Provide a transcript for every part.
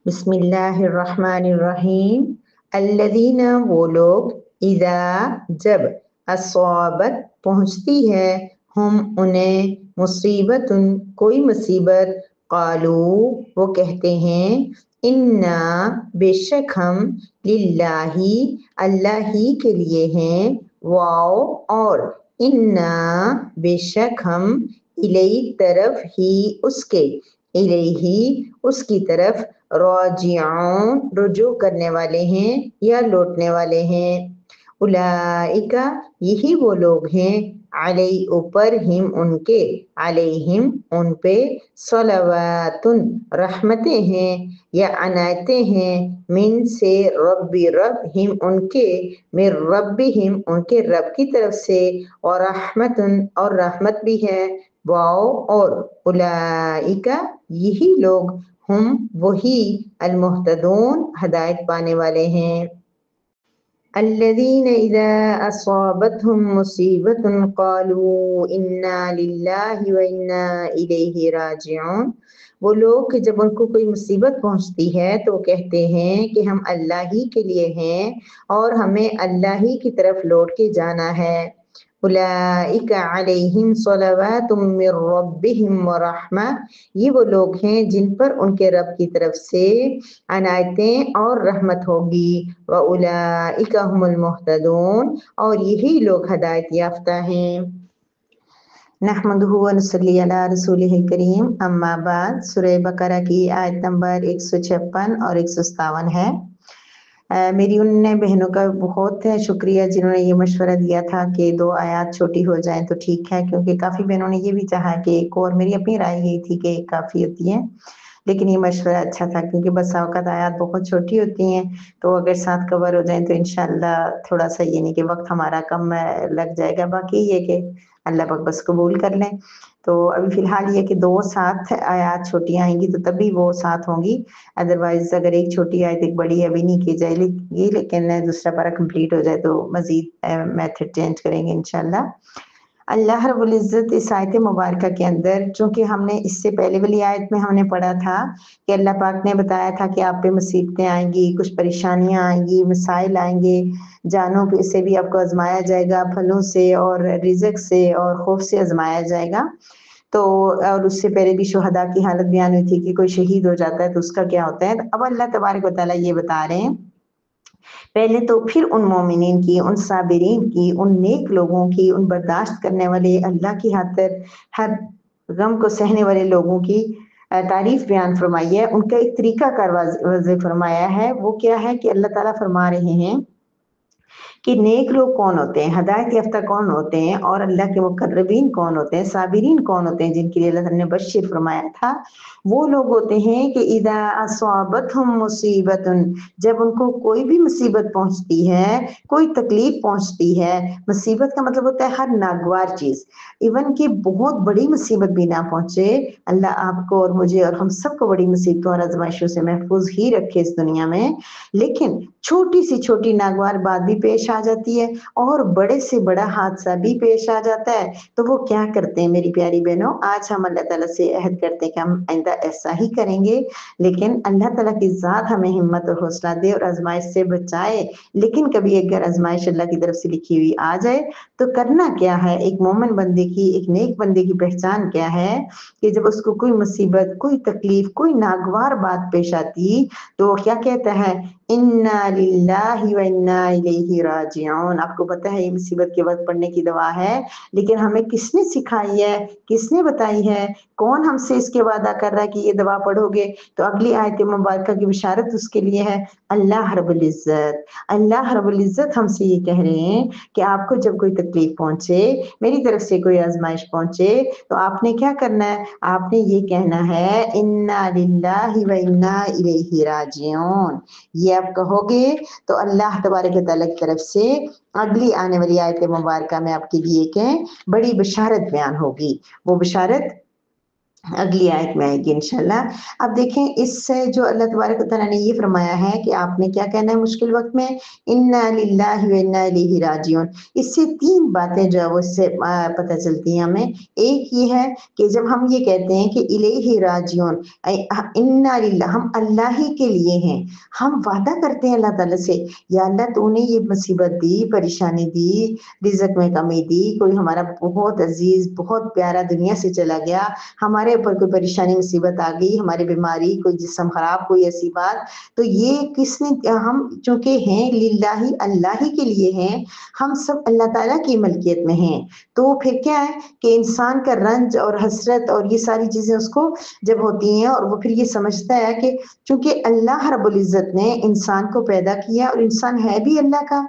बिस्मिल्लाहिर्रहमानिर्रहीम। अल्लज़ीना वो लोग, इज़ा जब, अस्वाबत पहुँचती है, हम उन्हें, मुसीबतुन कोई मुसीबत, क़ालू वो कहते हैं, इन्ना बेशक हम, लिल्लाही अल्लाह ही के लिए हैं, वाओ और इन्ना बेशक हम, इलैहि तरफ ही उसके, इलैहि उसकी तरफ, राजिऊन रुजू करने वाले हैं या लौटने वाले हैं। उलाइका यही वो लोग हैं, अलई ऊपर हिम उनके, अलैहिम उन पे, सलवातुन रहमतें हैं या अनायतें हैं, मिन से रब्बी रब हिम उनके, मिर रब्बी हिम उनके रब की तरफ से, और रहमतुन और रहमत भी है, वाओ और उलाइका यही लोग, हम वही, अल-मुहतदून हदायत पाने वाले हैं। अल्लज़ीना इज़ा अस्वाबतहुम मुसीबतुन क़ालू इन्ना लिल्लाहि व इन्ना इलैहि राजिऊन। वो लोग कि जब उनको कोई मुसीबत पहुंचती है तो वो कहते हैं कि हम अल्लाह ही के लिए हैं और हमें अल्लाह ही की तरफ लौट के जाना है। उलाइका अलैहिम सलवातुम मिर रब्बिहिम व रहमा। ये वो लोग हैं जिन पर उनके रब की तरफ से अनायतें और रहमत होगी। व उलाइका हुमुल मुहतदून और यही लोग हदायत याफ्ता हैं। नहमदुहु व नसल्ली अला रसूलिहिल करीम, अम्मा बाद। सूरह बकरा की आयत नंबर 156 और 157 है। मेरी उन बहनों का बहुत शुक्रिया जिन्होंने ये मशवरा दिया था कि 2 आयत छोटी हो जाएं तो ठीक है, क्योंकि काफ़ी बहनों ने ये भी चाहा कि एक और, मेरी अपनी राय यही थी कि एक काफ़ी होती है, लेकिन ये मशवरा अच्छा था क्योंकि बसा औक़ात आयत बहुत छोटी होती हैं, तो अगर 7 कवर हो जाएं तो इंशाअल्लाह थोड़ा-सा ये नहीं कि वक़्त हमारा कम लग जाएगा, बाकी ये कि अल्लाह पाक बस कबूल कर लें। तो अभी फ़िलहाल ये कि 2 साथ आयत छोटियाँ आएँगी तो तभी वो साथ होंगी, अदरवाइज़ अगर एक छोटी आयत एक बड़ी अभी नहीं की जाएगी, लेकिन दूसरा पारा कंप्लीट हो जाए तो मज़ीद मेथड चेंज करेंगे इंशाअल्लाह। अल्लाह रब्बुल इज़्ज़त इस आयत मुबारका के अंदर, चूँकि हमने इससे पहले वाली आयत में हमने पढ़ा था कि अल्लाह पाक ने बताया था कि आप पे मुसीबतें आएँगी, कुछ परेशानियाँ आएँगी, मसाइल आएँगे, जानों पे से भी आपको आज़माया जाएगा, फलों से और रिज़्क से और खौफ से आज़माया जाएगा। तो और उससे पहले भी शुहदा की हालत बयान हुई थी कि कोई शहीद हो जाता है तो उसका क्या होता है। अब अल्लाह तबारक व तआला ये बता रहे हैं, पहले तो फिर उन मोमिनीन की, उन साबिरीन की, उन नेक लोगों की, उन बर्दाश्त करने वाले, अल्लाह की खातिर हर गम को सहने वाले लोगों की तारीफ बयान फरमाई है। उनका एक तरीका कार वाज़ेह फरमाया है। वो क्या है कि अल्लाह ताला फरमा रहे हैं कि नेक लोग कौन होते हैं, हदायत याफ्ता कौन होते हैं और अल्लाह के मुकर्रबीन कौन होते हैं, साबिरीन कौन होते हैं, जिनके लिए अल्लाह ताला ने बशीर फरमाया था। वो लोग होते हैं कि इज़ा अस्वाबतहुम मुसीबतुन, जब उनको कोई भी मुसीबत पहुंचती है, कोई तकलीफ पहुंचती है। मुसीबत का मतलब होता है हर नागवार चीज़, इवन कि बहुत बड़ी मुसीबत भी ना पहुंचे। अल्लाह आपको और मुझे और हम सबको बड़ी मुसीबतों और आज़माइशों से महफूज ही रखे इस दुनिया में, लेकिन छोटी सी छोटी नागवार बात भी पेश आ जाती है और बड़े से बड़ा हादसा भी पेश आ जाता है। तो वो क्या करते हैं मेरी प्यारी बहनों, आज हम अल्लाह ताला से अहद करते हैं कि हम आइंदा ऐसा ही करेंगे, लेकिन अल्लाह ताला की ज़ात हमें हिम्मत और हौसला दे और आज़माइश से बचाए। लेकिन कभी अगर आज़माइश अल्लाह की तरफ से लिखी हुई आ जाए तो करना क्या है, एक मोमिन बंदे की, एक नेक बंदे की पहचान क्या है कि जब उसको कोई मुसीबत, कोई तकलीफ, कोई नागवार बात पेश आती तो वो क्या कहता है, इन्ना लिल्लाहि व इन्ना इलैहि राजिऊन। आपको पता है ये मुसीबत के वक़्त पढ़ने की दुआ है, लेकिन हमें किसने सिखाई है, किसने बताई है, कौन हमसे इसके वादा कर रहा है कि ये दुआ पढ़ोगे तो अगली आयत मुबारका की बिशारत उसके लिए है, अल्लाह रब्बुल इज़्ज़त। अल्लाह रब्बुल इज़्ज़त हमसे ये कह रहे हैं कि आपको जब कोई तकलीफ पहुँचे, मेरी तरफ से कोई आज़माइश पहुँचे, तो आपने क्या करना है, आपने ये कहना है, इन्ना लिल्लाहि व इन्ना इलैहि राजिऊन। ये आप कहोगे तो अल्लाह तबारक व तआला की तरफ से अगली आने वाली आयत मुबारका में आपके लिए एक बड़ी बशारत बयान होगी। वो बशारत अगली आयत में आएगी इंशाल्लाह। अब देखें इससे जो अल्लाह तबारक व तआला ने ये फरमाया है कि आपने क्या कहना है मुश्किल वक्त में, इन्ना लिल्लाहि व इन्ना इलैहि राजिऊन। इससे तीन बातें जो है वो इससे पता चलती हैं हमें। एक ये है कि जब हम ये कहते हैं कि इलैहि राजिऊन, इन्ना लिल्लाह, हम अल्लाह ही के लिए हैं। हम वादा करते हैं अल्लाह ताला से, या अल्लाह तूने ये मुसीबत दी, परेशानी दी, रिज़्क में कमी दी, कोई हमारा बहुत अजीज बहुत प्यारा दुनिया से चला गया, हमारे ऊपर कोई परेशानी मुसीबत आ गई, हमारी बीमारी, कोई जिस्म खराब, कोई ऐसी बात, तो ये किसने, हम चूंकि हैं लिल्लाही, अल्लाह ही के लिए हैं, हम सब अल्लाह ताला की मलकियत में हैं। तो फिर क्या है कि इंसान का रंज और हसरत और ये सारी चीजें उसको जब होती हैं, और वो फिर ये समझता है कि चूंकि अल्लाह रब्बुल इज्जत ने इंसान को पैदा किया और इंसान है भी अल्लाह का,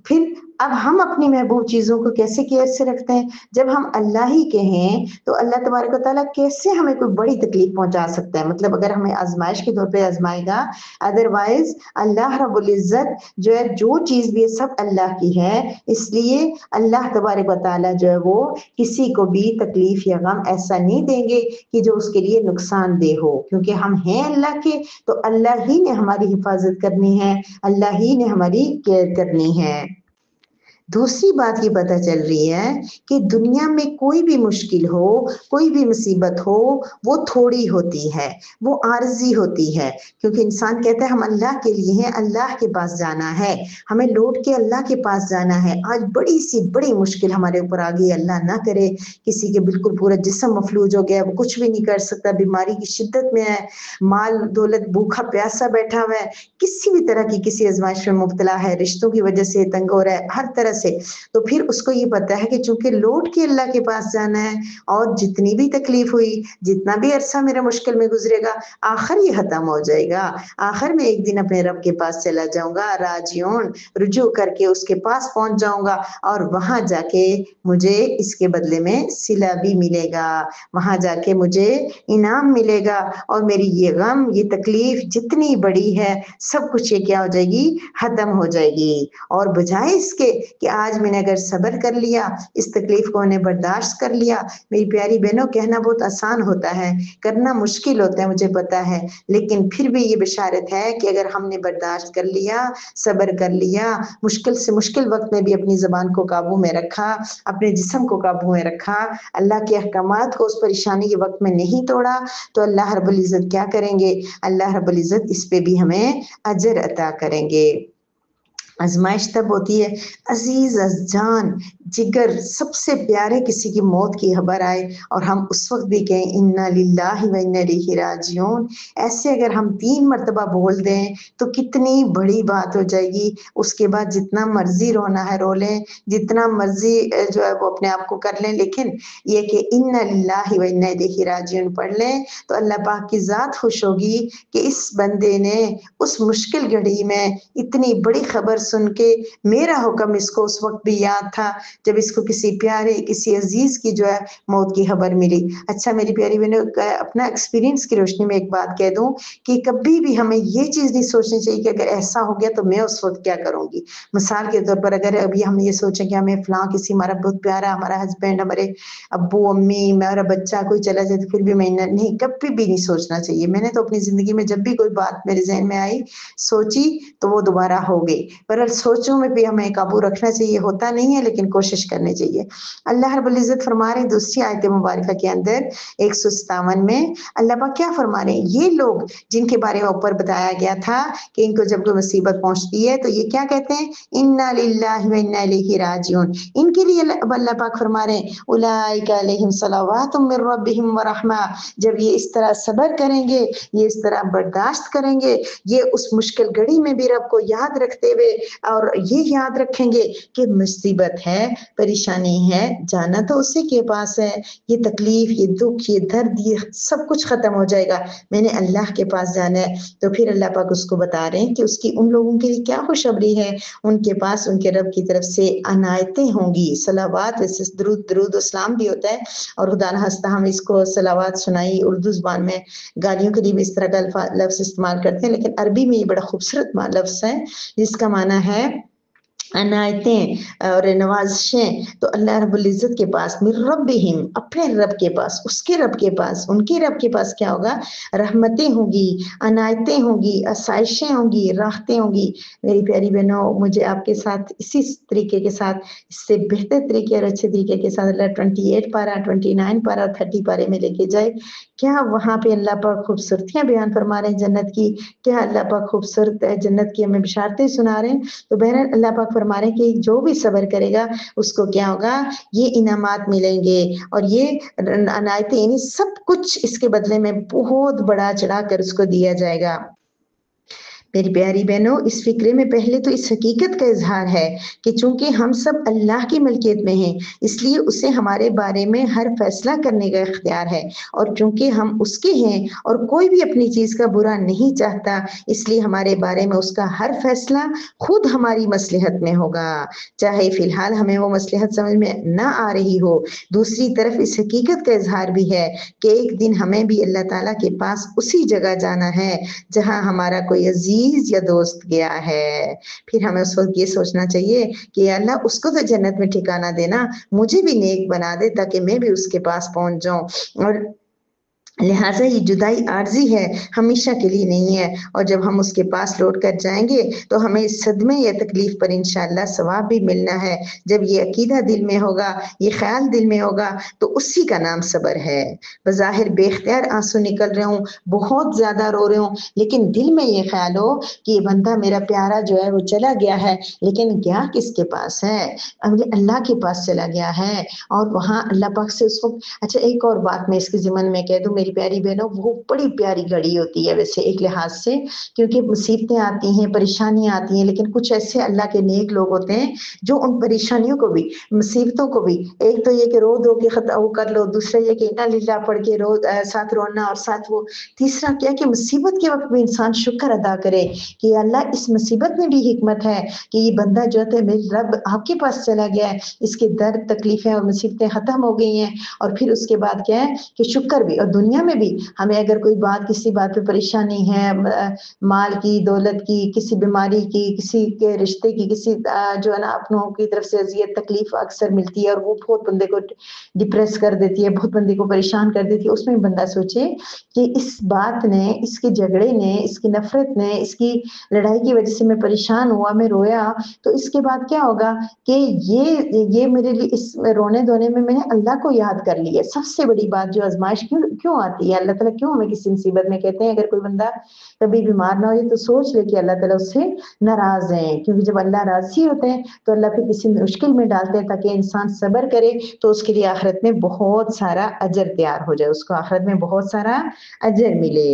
फिर अब हम अपनी महबूब चीज़ों को कैसे केयर से रखते हैं? जब हम अल्लाह ही के हैं, तो अल्लाह तबारक व तआला कैसे हमें कोई बड़ी तकलीफ पहुँचा सकता है? मतलब अगर हमें आज़माइश के तौर पे आज़माएगा, अदरवाइज़ अल्लाह रब्बुल इज़्ज़त जो है, जो चीज़ भी है सब अल्लाह की है। इसलिए अल्लाह तबारक व तआला जो है वो किसी को भी तकलीफ या गम ऐसा नहीं देंगे कि जो उसके लिए नुकसानदेह हो, क्योंकि हम हैं अल्लाह के, तो अल्लाह ही ने हमारी हिफाज़त करनी है, अल्लाह ही ने हमारी केयर करनी है। दूसरी बात ये पता चल रही है कि दुनिया में कोई भी मुश्किल हो, कोई भी मुसीबत हो, वो थोड़ी होती है, वो आर्ज़ी होती है, क्योंकि इंसान कहता है हम अल्लाह के लिए हैं, अल्लाह के पास जाना है, हमें लौट के अल्लाह के पास जाना है। आज बड़ी-सी बड़ी मुश्किल हमारे ऊपर आ गई, अल्लाह ना करे, किसी के बिल्कुल पूरा जिस्म मफलूज हो गया, वो कुछ भी नहीं कर सकता, बीमारी की शिद्दत में है, माल दौलत भूखा प्यासा बैठा हुआ है, किसी भी तरह की किसी आज़माइश में मुब्तला है, रिश्तों की वजह से तंग हो रहा है, हर तरह से, तो फिर उसको ये पता है कि चूंकि लौट के अल्लाह के पास जाना है, और जितनी भी तकलीफ हुई, जितना भी अरसा मेरा मुश्किल में गुजरेगा, आखिर ये खत्म हो जाएगा, आखिर में एक दिन अपने रब के पास चला जाऊंगा, राजिऊन, रुजू करके उसके पास पहुंच जाऊंगा, और वहां जाके मुझे इसके बदले में सिला भी मिलेगा, वहां जाके मुझे इनाम मिलेगा, और मेरी ये गम, ये तकलीफ जितनी बड़ी है, सब कुछ ये क्या हो जाएगी, खत्म हो जाएगी। और बजाय इसके कि आज मैंने अगर सब्र कर लिया, इस तकलीफ को मैंने बर्दाश्त कर लिया, मेरी प्यारी बहनों, कहना बहुत आसान होता है, करना मुश्किल होता है, मुझे पता है, लेकिन फिर भी ये बिशारत है कि अगर हमने बर्दाश्त कर लिया, सब्र कर लिया, मुश्किल से मुश्किल वक्त में भी अपनी ज़बान को काबू में रखा, अपने जिस्म को काबू में रखा, अल्लाह के अहकामात को उस परेशानी के वक्त में नहीं तोड़ा, तो अल्लाह रब्बुल इज़्ज़त क्या करेंगे? अल्लाह रब्बुल इज़्ज़त इस पे भी हमें अजर अता करेंगे। आजमाइश तब होती है, अजीज अजान जिगर सबसे प्यारे किसी की मौत की खबर आए और हम उस वक्त भी कहें इन्ना लिल्लाहि व इन्ना इलैहि राजिऊन। ऐसे अगर हम 3 मरतबा बोल दें तो कितनी बड़ी बात हो जाएगी। उसके बाद जितना मर्जी रोना है रो लें, जितना मर्जी जो है वो अपने आप को कर लें, लेकिन ये कि इन्ना लिल्लाहि व इन्ना इलैहि राजिऊन पढ़ लें तो अल्लाह पाक की ज़ात खुश होगी कि इस बंदे ने उस मुश्किल घड़ी में इतनी बड़ी खबर सुन के मेरा हुक्म इसको उस वक्त भी याद था जब इसको किसी प्यारे, किसी अजीज की जो है मौत की खबर मिली। अच्छा मेरी प्यारी बहनों, अपना एक्सपीरियंस की रोशनी में एक बात कह दूं कि कभी भी हमें ये चीज नहीं सोचनी चाहिए कि अगर ऐसा हो गया तो मैं उस वक्त क्या करूंगी। मिसाल के तौर पर अगर अभी हम ये सोचें कि हमें फलां किसी, हमारा बहुत प्यारा, हमारा हस्बैंड, हमारे अब्बू अम्मी, मेरा बच्चा कोई चला जाए तो फिर भी मैं नहीं, कभी भी नहीं सोचना चाहिए। मैंने तो अपनी जिंदगी में जब भी कोई बात मेरे जहन में आई, सोची तो वो दोबारा हो गई। पर सोचों में भी हमें काबू रखना चाहिए, होता नहीं है लेकिन कोशिश करनी चाहिए। अल्लाह रब्बुल इज्जत फरमा रहे दूसरी आयत मुबारक के अंदर 157 में, अल्लाह पाक क्या फरमा रहे हैं, ये लोग जिनके बारे में ऊपर बताया गया था कि इनको जब कोई मुसीबत पहुंचती है तो ये क्या कहते हैं, इन्ना लिल्लाहि व इन्ना इलैहि राजिऊन। इनके लिए अल्लाह पाक फरमा रहे हैं उलाइका अलैहिम सलावातुम मिर रब्बिहिम व रहमा। जब ये इस तरह सब्र करेंगे, ये इस तरह बर्दाश्त करेंगे, ये उस मुश्किल घड़ी में भी रब को याद रखते हुए और ये याद रखेंगे कि मुसीबत है, परेशानी है, जाना तो उसी के पास है, ये तकलीफ, ये दुख, ये दर्द, ये सब कुछ खत्म हो जाएगा, मैंने अल्लाह के पास जाना है। तो फिर अल्लाह पाक उसको बता रहे हैं कि उसकी उन लोगों के लिए क्या खुशखबरी है, उनके पास उनके रब की तरफ से अनायतें होंगी। सलावात वैसे दुरूद, दुरूद इस्लाम भी होता है, और खुदा न हस्ता हम इसको सलावात सुनाई उर्दू ज़बान में गालियों के लिए भी इस तरह का लफ्ज़ इस्तेमाल करते हैं, लेकिन अरबी में ये बड़ा खूबसूरत लफ्ज़ है जिसका माना है عنایتیں اور نوازشیں تو اللہ رب العزت کے پاس، من ربہم، اپنے رب کے پاس، اس کے رب کے پاس، ان کے رب کے پاس کیا ہوگا؟ رحمتیں ہوں گی، عنایتیں ہوں گی، آسائشیں ہوں گی، راحتیں ہوں گی۔ میری پیاری بہنوں، مجھے آپ کے ساتھ اسی طریقے کے ساتھ، اس سے بہتر طریقے اور اچھے طریقے کے ساتھ اللہ 28 پارہ، 29 پارہ اور 30 پارے میں لے کے جائے۔ کیا وہاں پہ اللہ پاک خوبصورتیاں بیان فرما رہے ہیں جنت کی، کیا اللہ پاک خوبصورت جنت کی ہمیں بشارتیں سنا رہے ہیں؟ تو بہرحال اللہ پاک فرما رہے ہیں کہ جو بھی صبر کرے گا اس کو کیا ہوگا؟ یہ انعامات ملیں گے، اور یہ عنایتیں، یعنی سب کچھ اس کے بدلے میں بہت بڑا چڑھا کر اس کو دیا جائے گا۔ میری پیاری بہنوں، اس فکرے میں پہلے تو اس حقیقت کا اظہار ہے کہ چونکہ ہم سب اللہ کی ملکیت میں ہیں، اس لیے اسے ہمارے بارے میں ہر فیصلہ کرنے کا اختیار ہے، اور چونکہ ہم اس کے ہیں اور کوئی بھی اپنی چیز کا برا نہیں چاہتا، اس لیے ہمارے بارے میں اس کا ہر فیصلہ خود ہماری مصلحت میں ہوگا، چاہے فی الحال ہمیں وہ مصلحت سمجھ میں نہ آ رہی ہو۔ دوسری طرف اس حقیقت کا اظہار بھی ہے کہ ایک دن ہمیں بھی اللہ تعالیٰ کے پاس اسی جگہ جانا ہے جہاں ہمارا کوئی عزیز یا دوست گیا ہے۔ پھر ہمیں اس وقت یہ سوچنا چاہیے کہ یا اللہ اس کو تو جنت میں ٹھکانہ دینا، مجھے بھی نیک بنا دے تاکہ میں بھی اس کے پاس پہنچ جاؤں۔ اور لہٰذا یہ جدائی عارضی ہے، ہمیشہ کے لیے نہیں ہے، اور جب ہم اس کے پاس لوٹ کر جائیں گے تو ہمیں اس صدمے یا تکلیف پر انشاءاللہ ثواب بھی ملنا ہے۔ جب یہ عقیدہ دل میں ہوگا، یہ خیال دل میں ہوگا، تو اسی کا نام صبر ہے۔ بظاہر بے اختیار آنسو نکل رہے ہوں، بہت زیادہ رو رہے ہوں، لیکن دل میں یہ خیال ہو کہ یہ بندہ میرا پیارا جو ہے وہ چلا گیا ہے، لیکن گیا کس کے پاس ہے؟ اللہ کے پاس چلا گیا ہے، اور وہاں اللہ پاک سے اس وقت۔ اچھا، ایک اور بات میں اس کے ضمن میں کہہ دوں میری پیاری بہنوں، وہ بڑی پیاری گھڑی ہوتی ہے ویسے ایک لحاظ سے، کیونکہ مصیبتیں آتی ہیں، پریشانیاں آتی ہیں، لیکن کچھ ایسے اللہ کے نیک لوگ ہوتے ہیں جو ان پریشانیوں کو بھی، مصیبتوں کو بھی، ایک تو یہ کہ رو دو کے وہ کر لو، دوسرا یہ کہ انا للہ پڑھ کے رو، ساتھ رونا اور ساتھ وہ، تیسرا کیا کہ مصیبت کے وقت بھی انسان شکر ادا کرے کہ اللہ اس مصیبت میں بھی حکمت ہے کہ یہ بندہ جو ہے میرے رب آپ کے پاس چلا گیا ہے، اس کے درد تکلیفیں اور مصیبتیں ختم ہو گئی ہیں، اور پھر اس کے بعد کیا ہے کہ شکر بھی، اور دنیا میں بھی ہمیں اگر کوئی بات، کسی بات پہ پریشانی ہے، مال کی، دولت کی، کسی بیماری کی، کسی کے رشتے کی، کسی جو ہے نا اپنوں کی طرف سے اذیت تکلیف اکثر ملتی ہے، اور وہ بہت بندے کو ڈپریس کر دیتی ہے، بہت بندے کو پریشان کر دیتی ہے، اس میں بندہ سوچے کہ اس بات نے، اس کے جھگڑے نے، اس کی نفرت نے، اس کی لڑائی کی وجہ سے میں پریشان ہوا، میں رویا، تو اس کے بعد کیا ہوگا کہ یہ میرے لیے اس رونے دھونے میں نے اللہ کو یاد کر لیا۔ سب سے بڑی بات جو آزمائش کیوں آتی ہے، اللہ تعالیٰ کیوں ہمیں کسی مصیبت میں کہتے ہیں اگر کوئی بندہ کبھی بیمار نہ ہو تو سوچ لے کہ اللہ تعالیٰ اس سے ناراض ہیں، کیونکہ جب اللہ راضی ہوتے ہیں تو اللہ پھر کسی مشکل میں ڈالتے ہیں تاکہ انسان صبر کرے، تو اس کے لیے آخرت میں بہت سارا اجر تیار ہو جائے، اس کو آخرت میں بہت سارا اجر ملے۔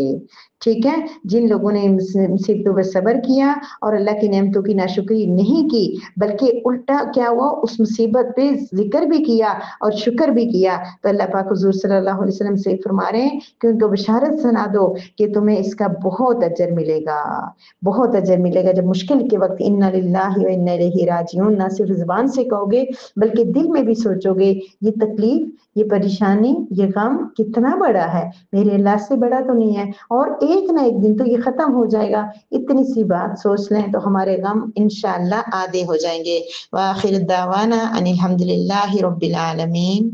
ٹھیک ہے، جن لوگوں نے مصیبتوں پر صبر کیا اور اللہ کی نعمتوں کی ناشکری نہیں کی، بلکہ الٹا کیا ہوا، اس مصیبت پہ ذکر بھی کیا اور شکر بھی کیا، تو اللہ پاک حضور صلی اللہ علیہ وسلم سے فرما رہے ہیں کہ ان کو بشارت سنا دو کہ تمہیں اس کا بہت اجر ملے گا، بہت اجر ملے گا۔ جب مشکل کے وقت انا للہ و انا الیہ راجعون نہ صرف زبان سے کہو گے بلکہ دل میں بھی سوچو گے، یہ تکلیف، یہ پریشانی، یہ غم کتنا بڑا ہے، میرے اللہ سے بڑا تو نہیں ہے، اور ایک نہ ایک دن تو یہ ختم ہو جائے گا، اتنی سی بات سوچ لیں تو ہمارے غم انشاءاللہ آدھے ہو جائیں گے۔ وآخر الدعوانا ان الحمد للہ رب العالمین۔